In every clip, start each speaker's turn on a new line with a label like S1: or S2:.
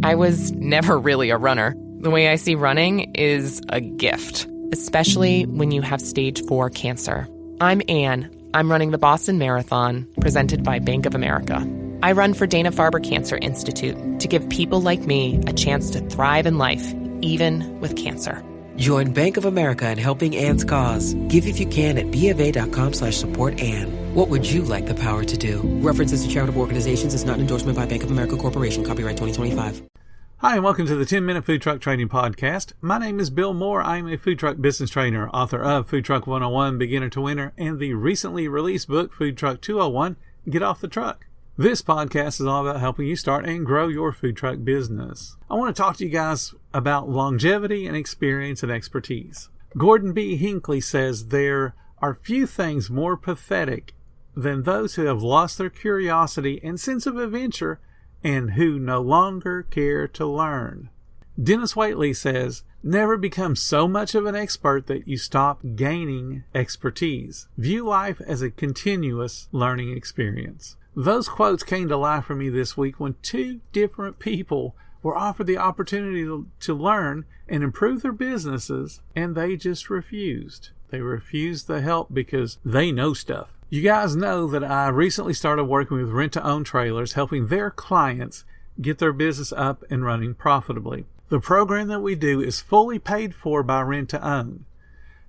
S1: I was never really a runner. The way I see running is a gift, especially when you have stage 4 cancer. I'm Anne. I'm running the Boston Marathon, presented by Bank of America. I run for Dana-Farber Cancer Institute to give people like me a chance to thrive in life, even with cancer.
S2: Join Bank of America in helping Anne's cause. Give if you can at BofA.com/supportAnne. What would you like the power to do? References to charitable organizations is not an endorsement by Bank of America Corporation. Copyright 2025.
S3: Hi, and welcome to the 10-Minute Food Truck Training Podcast. My name is Bill Moore. I am a food truck business trainer, author of Food Truck 101, Beginner to Winner, and the recently released book, Food Truck 201, Get Off the Truck. This podcast is all about helping you start and grow your food truck business. I want to talk to you guys about longevity and experience and expertise. Gordon B. Hinckley says there are few things more pathetic than those who have lost their curiosity and sense of adventure and who no longer care to learn. Dennis Waitley says, never become so much of an expert that you stop gaining expertise. View life as a continuous learning experience. Those quotes came to life for me this week when two different people were offered the opportunity to learn and improve their businesses, and they just refused. They refused the help because they know stuff. You guys know that I recently started working with rent-to-own trailers, helping their clients get their business up and running profitably. The program that we do is fully paid for by rent-to-own.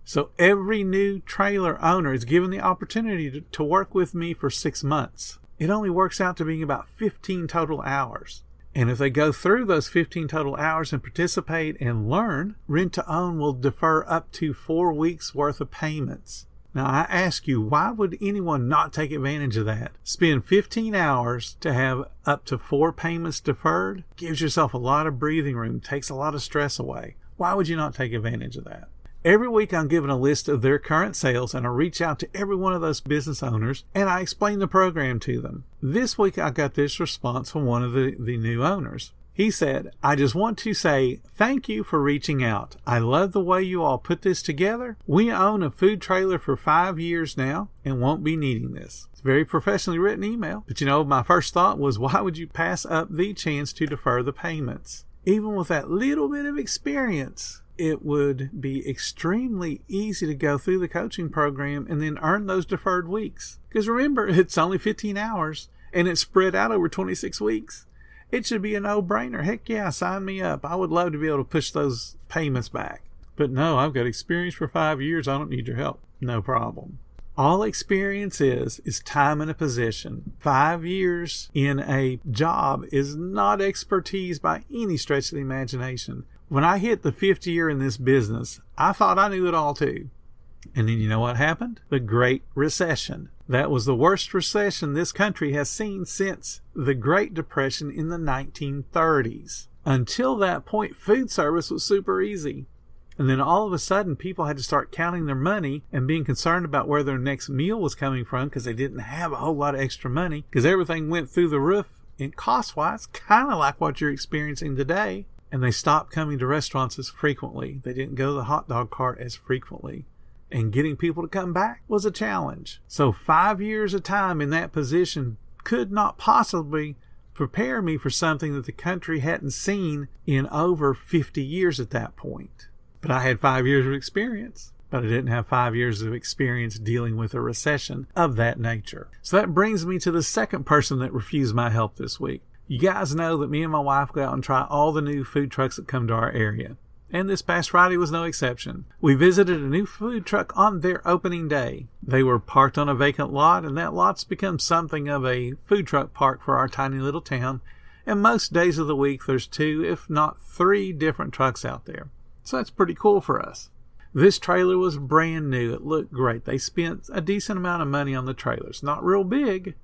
S3: So every new trailer owner is given the opportunity to work with me for 6 months. It only works out to being about 15 total hours. And if they go through those 15 total hours and participate and learn, rent-to-own will defer up to 4 weeks worth of payments. Now I ask you, why would anyone not take advantage of that? Spend 15 hours to have up to 4 payments deferred? Gives yourself a lot of breathing room, takes a lot of stress away. Why would you not take advantage of that? Every week I'm given a list of their current sales, and I reach out to every one of those business owners and I explain the program to them. This week I got this response from one of the new owners. He said, I just want to say thank you for reaching out. I love the way you all put this together. We own a food trailer for 5 years now and won't be needing this. It's a very professionally written email. But my first thought was, why would you pass up the chance to defer the payments? Even with that little bit of experience, it would be extremely easy to go through the coaching program and then earn those deferred weeks. Because remember, it's only 15 hours and it's spread out over 26 weeks. It should be a no-brainer. Heck yeah, sign me up. I would love to be able to push those payments back. But no, I've got experience for 5 years. I don't need your help. No problem. All experience is time in a position. 5 years in a job is not expertise by any stretch of the imagination. When I hit the 5th year in this business, I thought I knew it all too. And then you know what happened? The Great Recession. That was the worst recession this country has seen since the Great Depression in the 1930s. Until that point, food service was super easy. And then all of a sudden, people had to start counting their money and being concerned about where their next meal was coming from because they didn't have a whole lot of extra money because everything went through the roof in cost-wise, kind of like what you're experiencing today. And they stopped coming to restaurants as frequently. They didn't go to the hot dog cart as frequently. And getting people to come back was a challenge. So 5 years of time in that position could not possibly prepare me for something that the country hadn't seen in over 50 years at that point. But I had 5 years of experience. But I didn't have 5 years of experience dealing with a recession of that nature. So that brings me to the second person that refused my help this week. You guys know that me and my wife go out and try all the new food trucks that come to our area. And this past Friday was no exception. We visited a new food truck on their opening day. They were parked on a vacant lot, and that lot's become something of a food truck park for our tiny little town. And most days of the week, there's 2, if not 3 different trucks out there. So that's pretty cool for us. This trailer was brand new. It looked great. They spent a decent amount of money on the trailers. Not real big,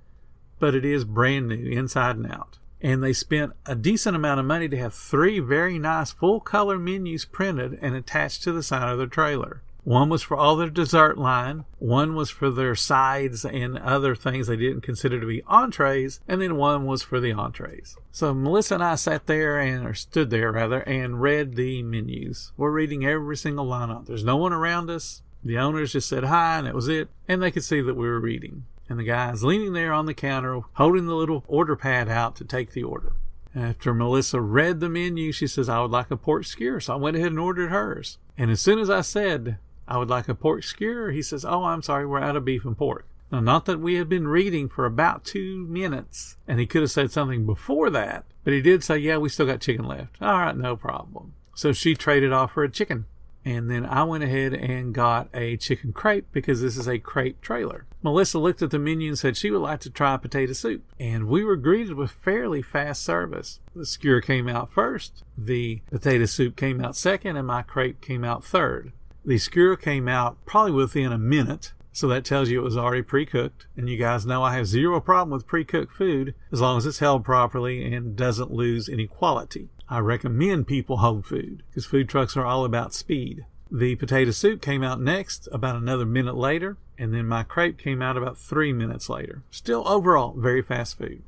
S3: but it is brand new inside and out. And they spent a decent amount of money to have 3 very nice full-color menus printed and attached to the side of their trailer. One was for all their dessert line, one was for their sides and other things they didn't consider to be entrees, and then one was for the entrees. So Melissa and I stood there and read the menus. We're reading every single line up. There's no one around us. The owners just said hi, and that was it. And they could see that we were reading. And the guy's leaning there on the counter, holding the little order pad out to take the order. After Melissa read the menu, she says, I would like a pork skewer. So I went ahead and ordered hers. And as soon as I said, I would like a pork skewer, he says, oh, I'm sorry, we're out of beef and pork. Now, not that we had been reading for about 2 minutes, and he could have said something before that, but he did say, yeah, we still got chicken left. All right, no problem. So she traded off for a chicken. And then I went ahead and got a chicken crepe because this is a crepe trailer. Melissa looked at the menu and said she would like to try potato soup. And we were greeted with fairly fast service. The skewer came out first, the potato soup came out second, and my crepe came out third. The skewer came out probably within a minute. So that tells you it was already pre-cooked. And you guys know I have zero problem with pre-cooked food as long as it's held properly and doesn't lose any quality. I recommend people hold food because food trucks are all about speed. The potato soup came out next about another minute later, and then my crepe came out about 3 minutes later. Still overall very fast food.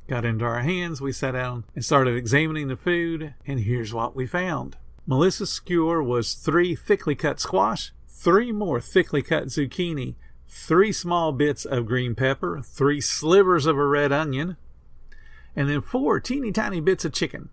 S3: Got into our hands, we sat down and started examining the food, and here's what we found. Melissa's skewer was 3 thickly cut squash, 3 more thickly cut zucchini, 3 small bits of green pepper, 3 slivers of a red onion, and then 4 teeny tiny bits of chicken.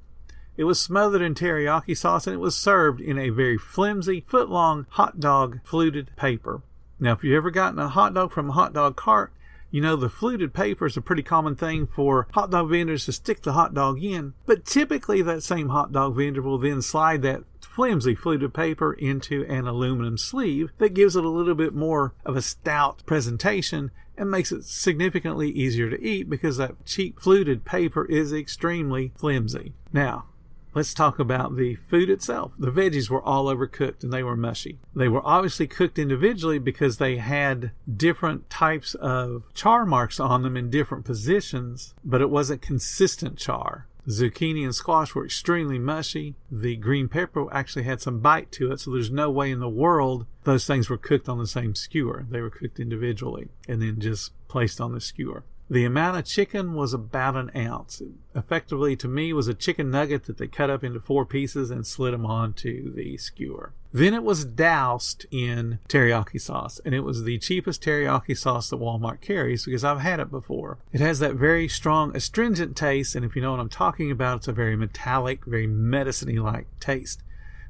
S3: It was smothered in teriyaki sauce, and it was served in a very flimsy, foot-long hot dog fluted paper. Now, if you've ever gotten a hot dog from a hot dog cart, you know the fluted paper is a pretty common thing for hot dog vendors to stick the hot dog in, but typically that same hot dog vendor will then slide that flimsy fluted paper into an aluminum sleeve that gives it a little bit more of a stout presentation and makes it significantly easier to eat because that cheap fluted paper is extremely flimsy. Now, let's talk about the food itself. The veggies were all overcooked and they were mushy. They were obviously cooked individually because they had different types of char marks on them in different positions, but it wasn't consistent char. The zucchini and squash were extremely mushy. The green pepper actually had some bite to it, so there's no way in the world those things were cooked on the same skewer. They were cooked individually and then just placed on the skewer. The amount of chicken was about 1 ounce. It effectively, to me, was a chicken nugget that they cut up into 4 pieces and slid them onto the skewer. Then it was doused in teriyaki sauce, and it was the cheapest teriyaki sauce that Walmart carries because I've had it before. It has that very strong astringent taste, and if you know what I'm talking about, it's a very metallic, very medicine-y like taste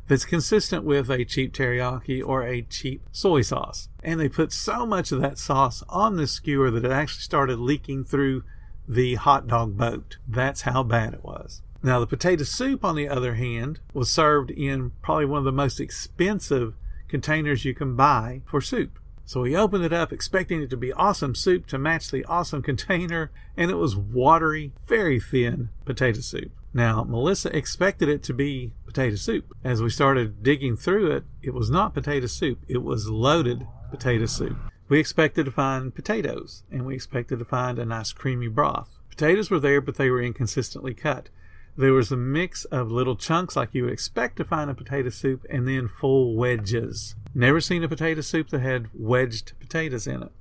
S3: that's consistent with a cheap teriyaki or a cheap soy sauce. And they put so much of that sauce on the skewer that it actually started leaking through the hot dog boat. That's how bad it was. Now, the potato soup, on the other hand, was served in probably one of the most expensive containers you can buy for soup. So we opened it up expecting it to be awesome soup to match the awesome container, and it was watery, very thin potato soup. Now, Melissa expected it to be potato soup. As we started digging through it, it was not potato soup. It was loaded potato soup. We expected to find potatoes, and we expected to find a nice creamy broth. Potatoes were there, but they were inconsistently cut. There was a mix of little chunks like you would expect to find in potato soup, and then full wedges. Never seen a potato soup that had wedged potatoes in it.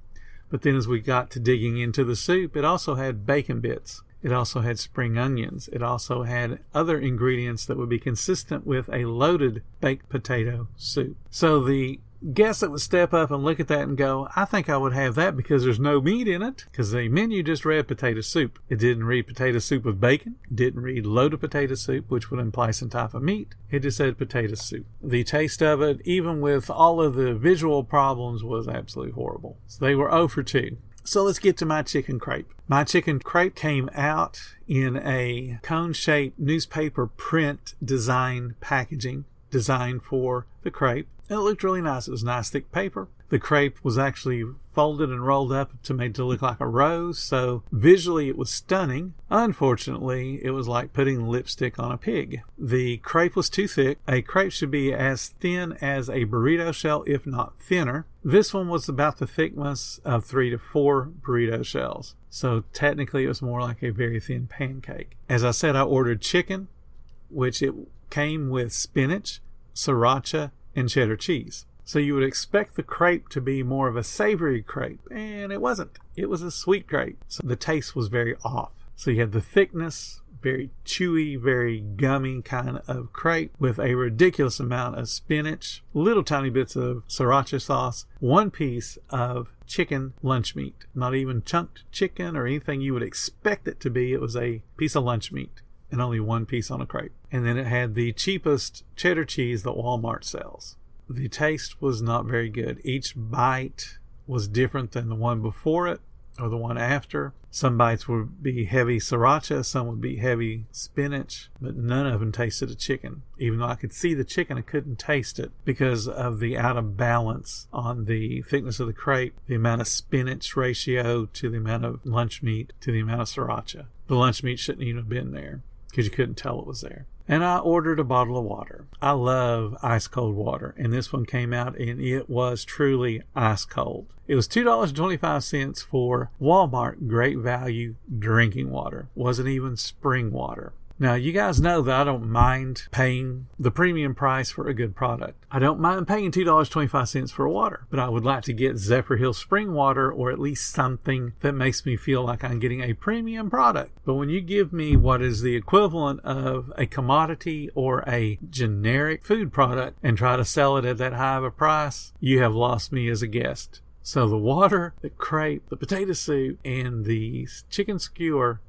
S3: But then as we got to digging into the soup, it also had bacon bits. It also had spring onions. It also had other ingredients that would be consistent with a loaded baked potato soup. So the guest that would step up and look at that and go, I think I would have that because there's no meat in it, because the menu just read potato soup. It didn't read potato soup with bacon. It didn't read loaded potato soup, which would imply some type of meat. It just said potato soup. The taste of it, even with all of the visual problems, was absolutely horrible. So they were 0 for 2. So let's get to my chicken crepe. My chicken crepe came out in a cone-shaped newspaper print design packaging designed for the crepe. And it looked really nice. It was nice thick paper. The crepe was actually folded and rolled up to make it look like a rose, so visually it was stunning. Unfortunately, it was like putting lipstick on a pig. The crepe was too thick. A crepe should be as thin as a burrito shell, if not thinner. This one was about the thickness of 3 to 4 burrito shells, so technically it was more like a very thin pancake. As I said, I ordered chicken, which it came with spinach, sriracha, and cheddar cheese. So you would expect the crepe to be more of a savory crepe, and it wasn't. It was a sweet crepe. So the taste was very off. So you had the thickness very chewy, very gummy kind of crepe with a ridiculous amount of spinach, little tiny bits of sriracha sauce, one piece of chicken lunch meat, not even chunked chicken or anything you would expect it to be. It was a piece of lunch meat and only one piece on a crepe. And then it had the cheapest cheddar cheese that Walmart sells. The taste was not very good. Each bite was different than the one before it or the one after. Some bites would be heavy sriracha, some would be heavy spinach, but none of them tasted of chicken. Even though I could see the chicken, I couldn't taste it because of the out of balance on the thickness of the crepe, the amount of spinach ratio to the amount of lunch meat to the amount of sriracha. The lunch meat shouldn't even have been there because you couldn't tell it was there. And I ordered a bottle of water. I love ice cold water, and this one came out and it was truly ice cold. It was $2.25 for Walmart Great Value drinking water. Wasn't even spring water. Now, you guys know that I don't mind paying the premium price for a good product. I don't mind paying $2.25 for water, but I would like to get Zephyrhills spring water or at least something that makes me feel like I'm getting a premium product. But when you give me what is the equivalent of a commodity or a generic food product and try to sell it at that high of a price, you have lost me as a guest. So the water, the crepe, the potato soup, and the chicken skewer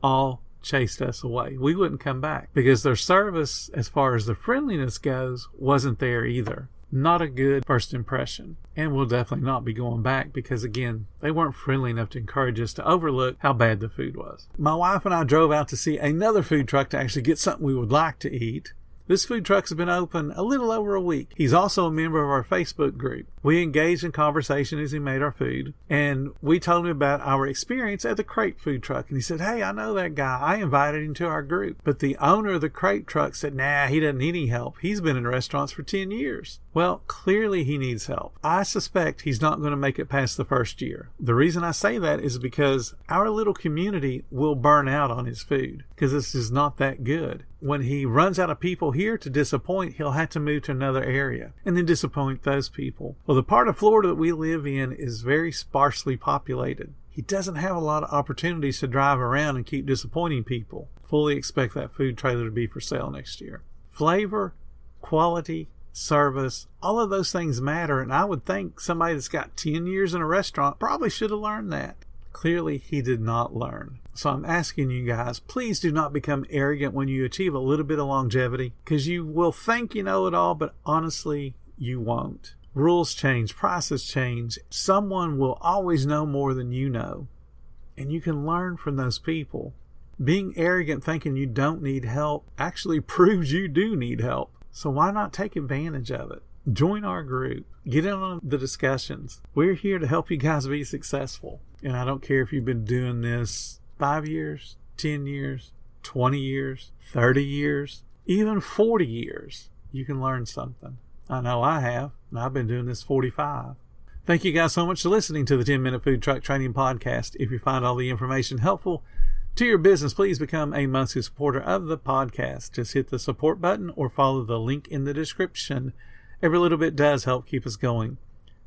S3: all chased us away. We wouldn't come back because their service, as far as the friendliness goes, wasn't there either. Not a good first impression. And we'll definitely not be going back because, again, they weren't friendly enough to encourage us to overlook how bad the food was. My wife and I drove out to see another food truck to actually get something we would like to eat. This food truck has been open a little over a week. He's also a member of our Facebook group. We engaged in conversation as he made our food, and we told him about our experience at the crepe food truck. And he said, "Hey, I know that guy. I invited him to our group." But the owner of the crepe truck said, "Nah, he doesn't need any help. He's been in restaurants for 10 years. Well, clearly he needs help. I suspect he's not going to make it past the first year. The reason I say that is because our little community will burn out on his food because this is not that good. When he runs out of people here to disappoint, he'll have to move to another area and then disappoint those people. Well, the part of Florida that we live in is very sparsely populated. He doesn't have a lot of opportunities to drive around and keep disappointing people. Fully expect that food trailer to be for sale next year. Flavor, quality, service, all of those things matter, and I would think somebody that's got 10 years in a restaurant probably should have learned that. Clearly, he did not learn. So I'm asking you guys, please do not become arrogant when you achieve a little bit of longevity, because you will think you know it all, but honestly, you won't. Rules change, prices change. Someone will always know more than you know, and you can learn from those people. Being arrogant thinking you don't need help actually proves you do need help. So why not take advantage of it? Join our group. Get in on the discussions. We're here to help you guys be successful. And I don't care if you've been doing this 5 years, 10 years, 20 years, 30 years, even 40 years. You can learn something. I know I have, and I've been doing this 45. Thank you guys so much for listening to the 10-Minute Food Truck Training Podcast. If you find all the information helpful to your business, please become a monthly supporter of the podcast. Just hit the support button or follow the link in the description. Every little bit does help keep us going.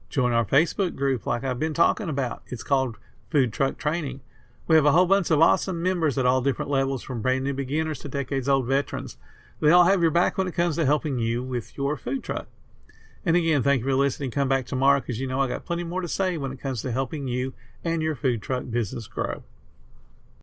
S3: Join our Facebook group like I've been talking about. It's called Food Truck Training. We have a whole bunch of awesome members at all different levels, from brand new beginners to decades-old veterans. They all have your back when it comes to helping you with your food truck. And again, thank you for listening. Come back tomorrow because you know I got plenty more to say when it comes to helping you and your food truck business grow.